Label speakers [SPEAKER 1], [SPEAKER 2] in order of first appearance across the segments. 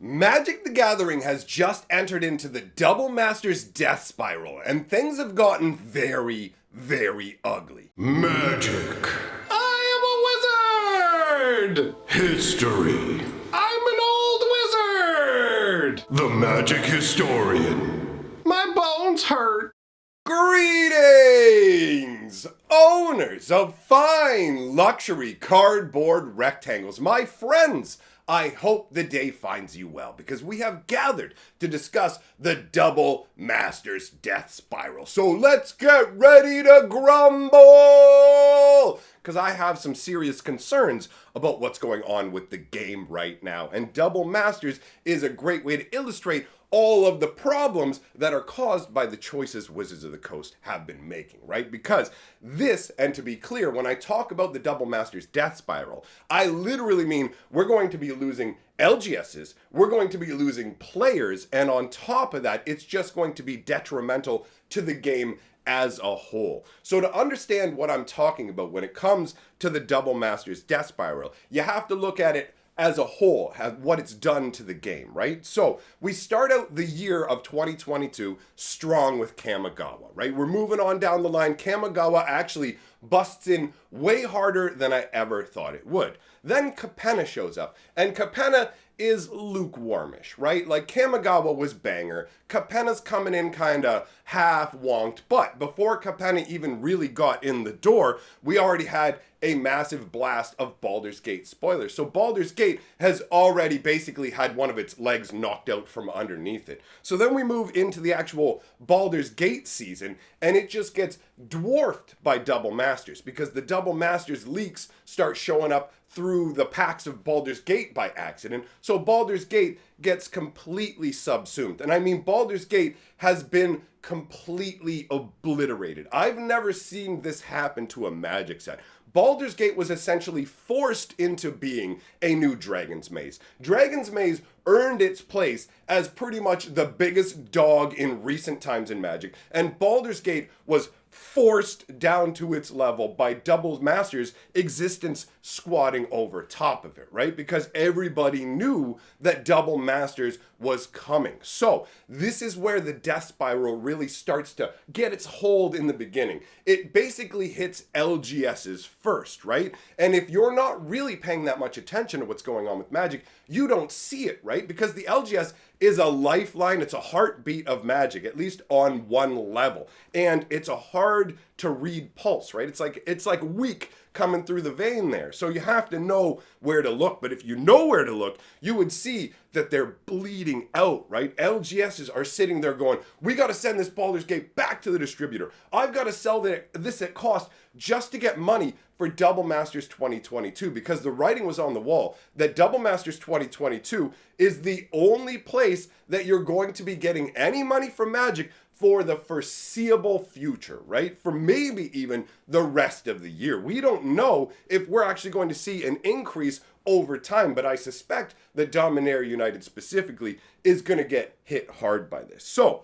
[SPEAKER 1] Magic the Gathering has just entered into the Double Masters death spiral, and things have gotten very, very ugly.
[SPEAKER 2] Magic. I am a wizard! History. I'm an old wizard! The magic historian. My bones hurt.
[SPEAKER 1] Greetings, owners of fine luxury cardboard rectangles, my friends. I hope the day finds you well, because we have gathered to discuss the Double Masters death spiral. So let's get ready to grumble! Because I have some serious concerns about what's going on with the game right now. And Double Masters is a great way to illustrate all of the problems that are caused by the choices Wizards of the Coast have been making, right? Because this, and to be clear, when I talk about the Double Masters death spiral, I literally mean we're going to be losing LGSs, we're going to be losing players, and on top of that, it's just going to be detrimental to the game as a whole. So to understand what I'm talking about when it comes to the Double Masters death spiral, you have to look at it as a whole, what it's done to the game, right? So we start out the year of 2022 strong with Kamigawa, right? We're moving on down the line. Kamigawa actually busts in way harder than I ever thought it would. Then Capenna shows up, and Capenna is lukewarmish, right? Like Kamigawa was banger. Capenna's coming in kind of half wonked, but before Capenna even really got in the door, we already had a massive blast of Baldur's Gate spoilers. So Baldur's Gate has already basically had one of its legs knocked out from underneath it. So then we move into the actual Baldur's Gate season, and it just gets dwarfed by Double Masters, because the Double Masters leaks start showing up through the packs of Baldur's Gate by accident. So Baldur's Gate gets completely subsumed. And I mean, Baldur's Gate has been completely obliterated. I've never seen this happen to a Magic set. Baldur's Gate was essentially forced into being a new Dragon's Maze. Dragon's Maze earned its place as pretty much the biggest dog in recent times in Magic, and Baldur's Gate was forced down to its level by Double Masters' existence squatting over top of it, right? Because everybody knew that Double Masters was coming. So this is where the death spiral really starts to get its hold in the beginning. It basically hits LGSs first, right? And if you're not really paying that much attention to what's going on with Magic, you don't see it, right? Because the LGS is a lifeline, it's a heartbeat of Magic, at least on one level. And it's a hard to read pulse, right? It's like weak coming through the vein there. So you have to know where to look. But if you know where to look, you would see that they're bleeding out, right? LGSs are sitting there going, we got to send this Baldur's Gate back to the distributor. I've got to sell this at cost just to get money for Double Masters 2022, because the writing was on the wall that Double Masters 2022 is the only place that you're going to be getting any money from Magic for the foreseeable future, right? For maybe even the rest of the year. We don't know if we're actually going to see an increase over time, but I suspect that Dominaria United specifically is going to get hit hard by this. So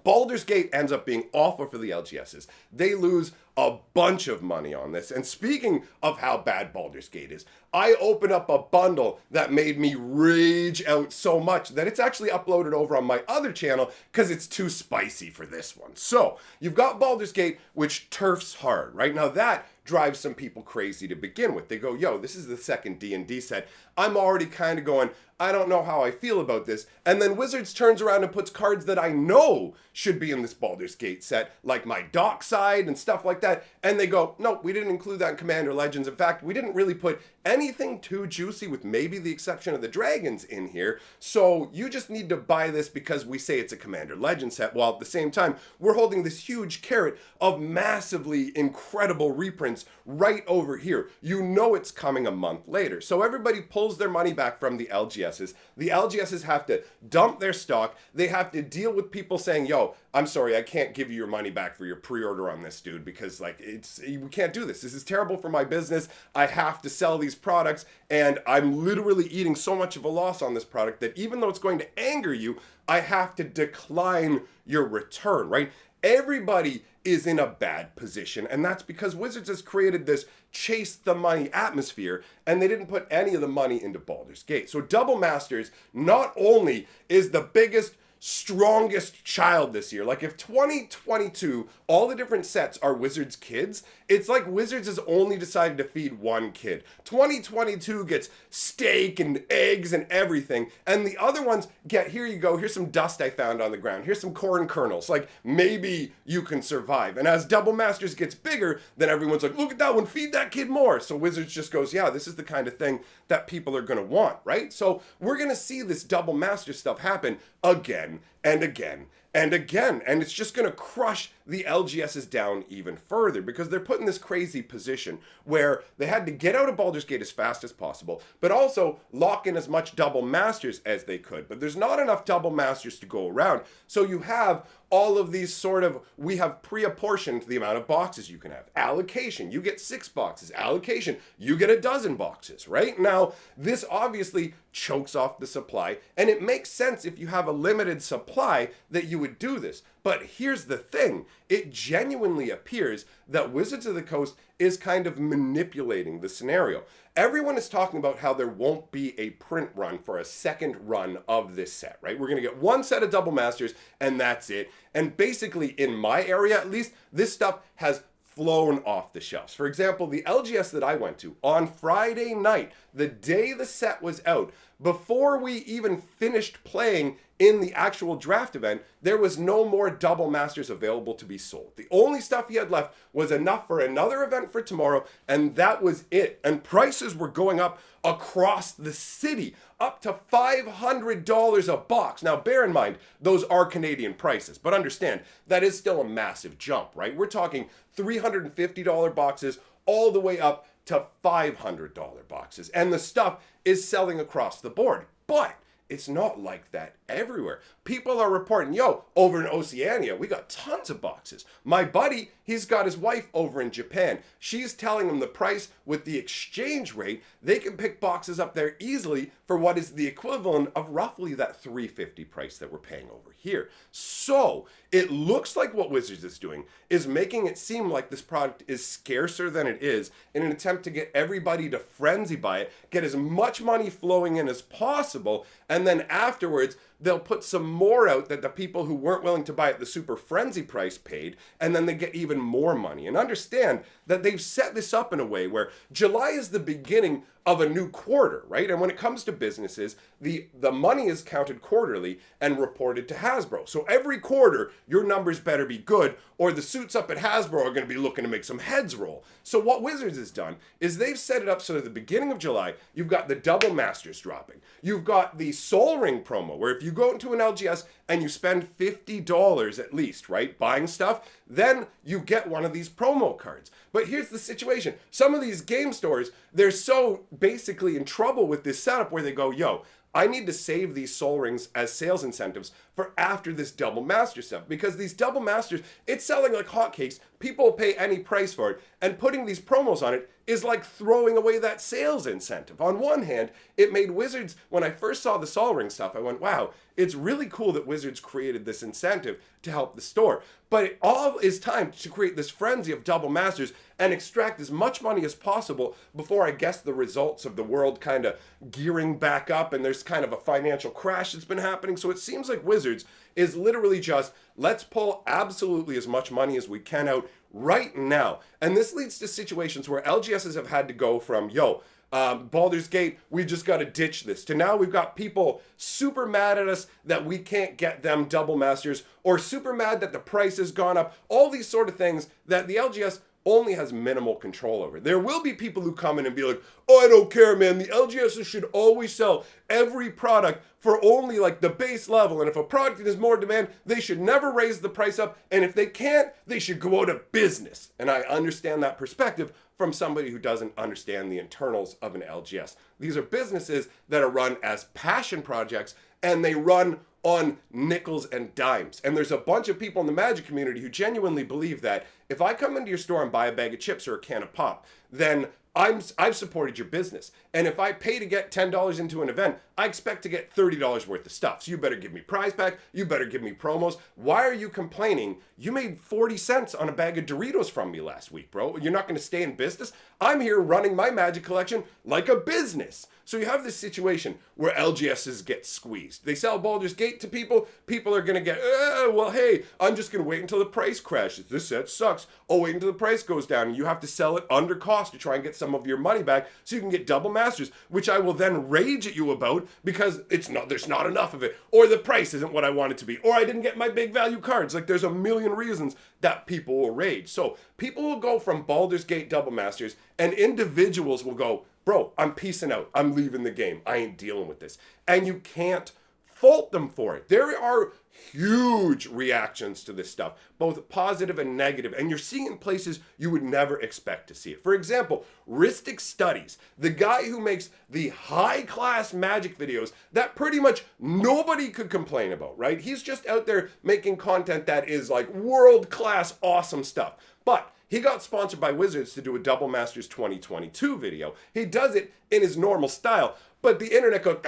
[SPEAKER 1] Baldur's Gate ends up being awful for the LGSs. They lose a bunch of money on this. And speaking of how bad Baldur's Gate is, I opened up a bundle that made me rage out so much that it's actually uploaded over on my other channel because it's too spicy for this one. So you've got Baldur's Gate, which turfs hard, right? Now that drives some people crazy to begin with. They go, yo, this is the second D&D set. I'm already kind of going, I don't know how I feel about this. And then Wizards turns around and puts cards that I know should be in this Baldur's Gate set, like my Dockside and stuff like that. And they go, no, we didn't include that in Commander Legends. In fact, we didn't really put anything too juicy, with maybe the exception of the dragons, in here. So you just need to buy this because we say it's a Commander Legends set, while at the same time, we're holding this huge carrot of massively incredible reprints right over here. You know it's coming a month later. So everybody pulls their money back from the LGSs. The LGSs have to dump their stock. They have to deal with people saying, yo, I'm sorry, I can't give you your money back for your pre-order on this, dude, because like we can't do this. This is terrible for my business. I have to sell these products, and I'm literally eating so much of a loss on this product that even though it's going to anger you, I have to decline your return, right? everybody is in a bad position, and that's because Wizards has created this chase the money atmosphere, and they didn't put any of the money into Baldur's Gate. So Double Masters not only is the biggest, strongest child this year. Like if 2022, all the different sets are Wizards kids, it's like Wizards has only decided to feed one kid. 2022 gets steak and eggs and everything, and the other ones get, here you go, here's some dust I found on the ground, here's some corn kernels, like maybe you can survive. And as Double Masters gets bigger, then everyone's like, look at that one, feed that kid more. So Wizards just goes, yeah, this is the kind of thing that people are gonna want, right? So we're gonna see this Double Master stuff happen again and again and again, and it's just going to crush the LGSs down even further because they're put in this crazy position where they had to get out of Baldur's Gate as fast as possible, but also lock in as much Double Masters as they could. But there's not enough Double Masters to go around, so you have all of these sort of, we have pre-apportioned the amount of boxes you can have. Allocation, you get 6 boxes. Allocation, you get 12 boxes, right? Now, this obviously chokes off the supply, and it makes sense if you have a limited supply that you would do this. But here's the thing, it genuinely appears that Wizards of the Coast is kind of manipulating the scenario. Everyone is talking about how there won't be a print run for a second run of this set, right? We're going to get one set of Double Masters, and that's it. And basically, in my area at least, this stuff has flown off the shelves. For example, the LGS that I went to on Friday night, the day the set was out, before we even finished playing in the actual draft event, there was no more Double Masters available to be sold. The only stuff he had left was enough for another event for tomorrow, and that was it. And prices were going up across the city, up to $500 a box. Now, bear in mind, those are Canadian prices, but understand, that is still a massive jump, right? We're talking $350 boxes all the way up to $500 boxes. And the stuff is selling across the board. But it's not like that everywhere. People are reporting, yo, over in Oceania, we got tons of boxes. My buddy, he's got his wife over in Japan. She's telling him the price with the exchange rate, they can pick boxes up there easily for what is the equivalent of roughly that $350 price that we're paying over here. So it looks like what Wizards is doing is making it seem like this product is scarcer than it is in an attempt to get everybody to frenzy buy it, get as much money flowing in as possible, and then afterwards, they'll put some more out that the people who weren't willing to buy at the super frenzy price paid, and then they get even more money. And understand that they've set this up in a way where July is the beginning of a new quarter, right? And when it comes to businesses, the money is counted quarterly and reported to Hasbro. So every quarter, your numbers better be good, or the suits up at Hasbro are going to be looking to make some heads roll. So what Wizards has done is they've set it up so at the beginning of July, you've got the Double Masters dropping. You've got the Soul Ring promo, where if you go into an LGS and you spend $50 at least, right, buying stuff, then you get one of these promo cards. But here's the situation. Some of these game stores, they're so basically in trouble with this setup where they go, yo, I need to save these Soul Rings as sales incentives for after this Double Master stuff, because these Double Masters, it's selling like hotcakes. People will pay any price for it, and putting these promos on it is like throwing away that sales incentive. On one hand, it made Wizards, when I first saw the Soul Ring stuff, I went, wow, it's really cool that Wizards created this incentive to help the store. But it all is time to create this frenzy of Double Masters and extract as much money as possible before I guess the results of the world kind of gearing back up and there's kind of a financial crash that's been happening. So it seems like Wizards is literally just, let's pull absolutely as much money as we can out right now. And this leads to situations where LGSs have had to go from, yo, Baldur's Gate, we've just got to ditch this, to now we've got people super mad at us that we can't get them Double Masters, or super mad that the price has gone up, all these sort of things that the LGS only has minimal control over. There will be people who come in and be like, oh, I don't care, man, the LGSs should always sell every product for only like the base level, and if a product is more demand, they should never raise the price up, and if they can't, they should go out of business. And I understand that perspective from somebody who doesn't understand the internals of an LGS. These are businesses that are run as passion projects, and they run on nickels and dimes. And there's a bunch of people in the Magic community who genuinely believe that if I come into your store and buy a bag of chips or a can of pop, then I've supported your business. And if I pay to get $10 into an event, I expect to get $30 worth of stuff. So you better give me prize pack. You better give me promos. Why are you complaining? You made 40 cents on a bag of Doritos from me last week, bro. You're not going to stay in business? I'm here running my Magic collection like a business. So you have this situation where LGSs get squeezed. They sell Baldur's Gate to people. People are going to get, well, hey, I'm just going to wait until the price crashes. This set sucks. Oh, wait until the price goes down. And you have to sell it under cost to try and get some of your money back so you can get double masters, which I will then rage at you about because there's not enough of it, or the price isn't what I want it to be, or I didn't get my big value cards. Like, there's a million reasons that people will rage. So people will go from Baldur's Gate double masters, and individuals will go, bro, I'm peacing out. I'm leaving the game. I ain't dealing with this. And you can't fault them for it. There are huge reactions to this stuff, both positive and negative, and you're seeing it in places you would never expect to see it. For example, Ristic Studies, the guy who makes the high-class Magic videos that pretty much nobody could complain about, right? He's just out there making content that is like world-class awesome stuff. But he got sponsored by Wizards to do a Double Masters 2022 video. He does it in his normal style, but the internet goes,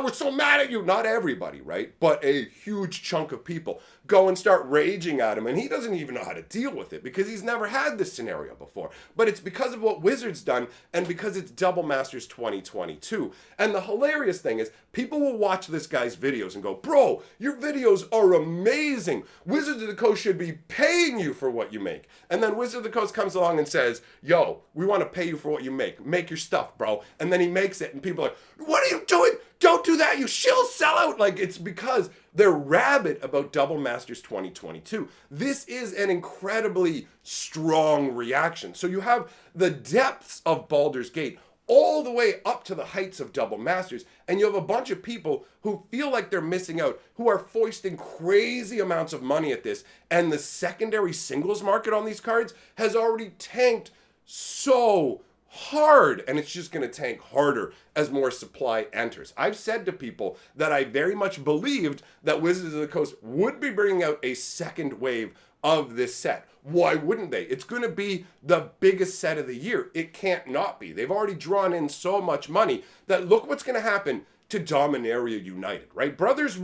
[SPEAKER 1] we're so mad at you. Not everybody, right? But a huge chunk of people go and start raging at him, and he doesn't even know how to deal with it because he's never had this scenario before. But it's because of what Wizards done and because it's Double Masters 2022. And the hilarious thing is, people will watch this guy's videos and go, bro, your videos are amazing. Wizards of the Coast should be paying you for what you make. And then Wizards of the Coast comes along and says, yo, we want to pay you for what you make. Make your stuff, bro. And then he makes it, and people are like, what are you doing? Don't do that, you shill sellout. Like, it's because they're rabid about Double Masters 2022. This is an incredibly strong reaction. So you have the depths of Baldur's Gate all the way up to the heights of Double Masters, and you have a bunch of people who feel like they're missing out, who are foisting crazy amounts of money at this, and the secondary singles market on these cards has already tanked so hard, and it's just going to tank harder as more supply enters. I've said to people that I very much believed that Wizards of the Coast would be bringing out a second wave of this set. Why wouldn't they? It's going to be the biggest set of the year. It can't not be. They've already drawn in so much money that look what's going to happen to Dominaria United, right? Baldur's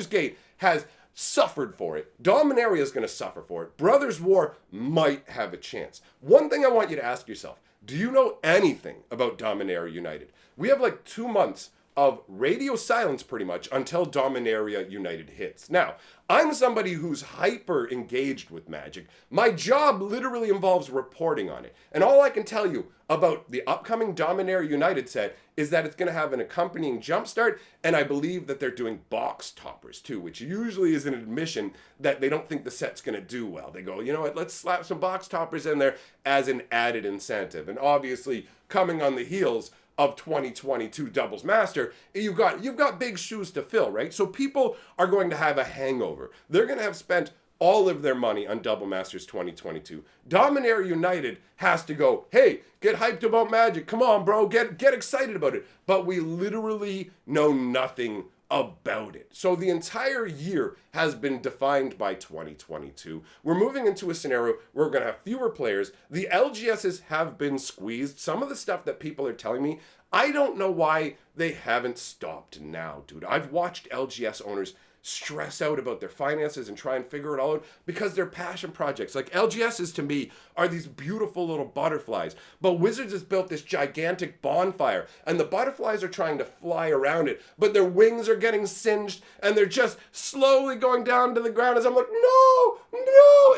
[SPEAKER 1] Gate has suffered for it. Dominaria is going to suffer for it. Brothers War might have a chance. One thing I want you to ask yourself, do you know anything about Dominaria United? We have like 2 months of radio silence pretty much until Dominaria United hits. Now, I'm somebody who's hyper engaged with Magic. My job literally involves reporting on it. And all I can tell you about the upcoming Dominaria United set is that it's going to have an accompanying jumpstart, and I believe that they're doing box toppers too, which usually is an admission that they don't think the set's going to do well. They go, you know what, let's slap some box toppers in there as an added incentive. And obviously, coming on the heels of 2022 Doubles Master, you've got big shoes to fill, right? So people are going to have a hangover. They're going to have spent all of their money on Double Masters 2022. Dominaria United has to go, hey, get hyped about Magic. Come on, bro, get excited about it. But we literally know nothing about it. So the entire year has been defined by 2022. We're moving into a scenario where we're going to have fewer players. The LGSs have been squeezed. Some of the stuff that people are telling me, I don't know why they haven't stopped now, dude. I've watched LGS owners stress out about their finances and try and figure it all out because they're passion projects. Like, LGSs to me are these beautiful little butterflies, but Wizards has built this gigantic bonfire and the butterflies are trying to fly around it, but their wings are getting singed and they're just slowly going down to the ground as I'm like, no,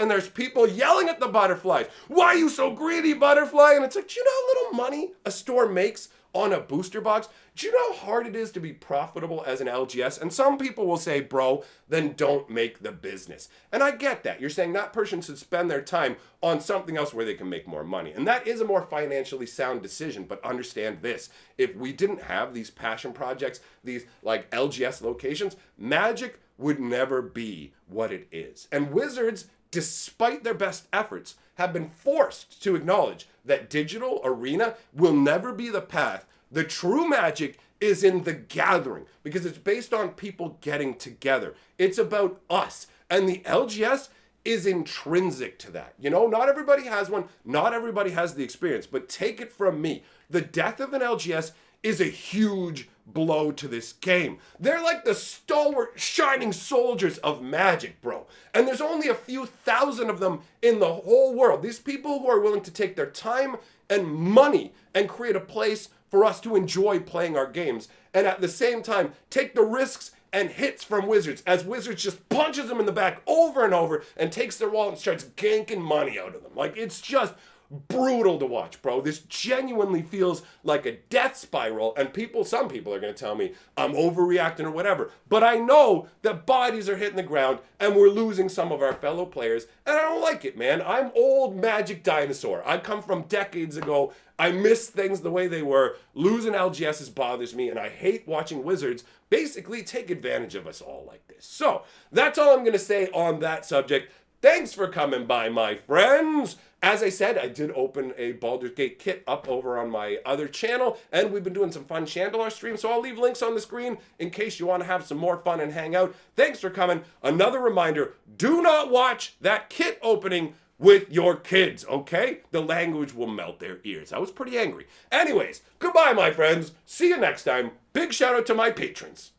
[SPEAKER 1] and there's people yelling at the butterflies, why are you so greedy, butterfly? And it's like, do you know how little money a store makes on a booster box? Do you know how hard it is to be profitable as an LGS? And some people will say, bro, then don't make the business. And I get that. You're saying that person should spend their time on something else where they can make more money. And that is a more financially sound decision. But understand this, if we didn't have these passion projects, these like LGS locations, Magic would never be what it is. And Wizards, despite their best efforts, have been forced to acknowledge that digital arena will never be the path. The true Magic is in the gathering because it's based on people getting together. It's about us. And the LGS is intrinsic to that. You know, not everybody has one, not everybody has the experience, but take it from me. The death of an LGS is a huge blow to this game. They're like the stalwart, shining soldiers of Magic, bro. And there's only a few thousand of them in the whole world. These people who are willing to take their time and money and create a place for us to enjoy playing our games. And at the same time, take the risks and hits from Wizards as Wizards just punches them in the back over and over and takes their wallet and starts ganking money out of them. Like, it's just brutal to watch, bro. This genuinely feels like a death spiral, and some people are going to tell me I'm overreacting or whatever, but I know that bodies are hitting the ground and we're losing some of our fellow players, and I don't like it, man. I'm old Magic dinosaur. I come from decades ago. I miss things the way they were. Losing LGSs bothers me, and I hate watching Wizards basically take advantage of us all like this. So, that's all I'm going to say on that subject. Thanks for coming by, my friends. As I said, I did open a Baldur's Gate kit up over on my other channel, and we've been doing some fun Chandelier streams, so I'll leave links on the screen in case you want to have some more fun and hang out. Thanks for coming. Another reminder, do not watch that kit opening with your kids, okay? The language will melt their ears. I was pretty angry. Anyways, goodbye, my friends. See you next time. Big shout out to my patrons.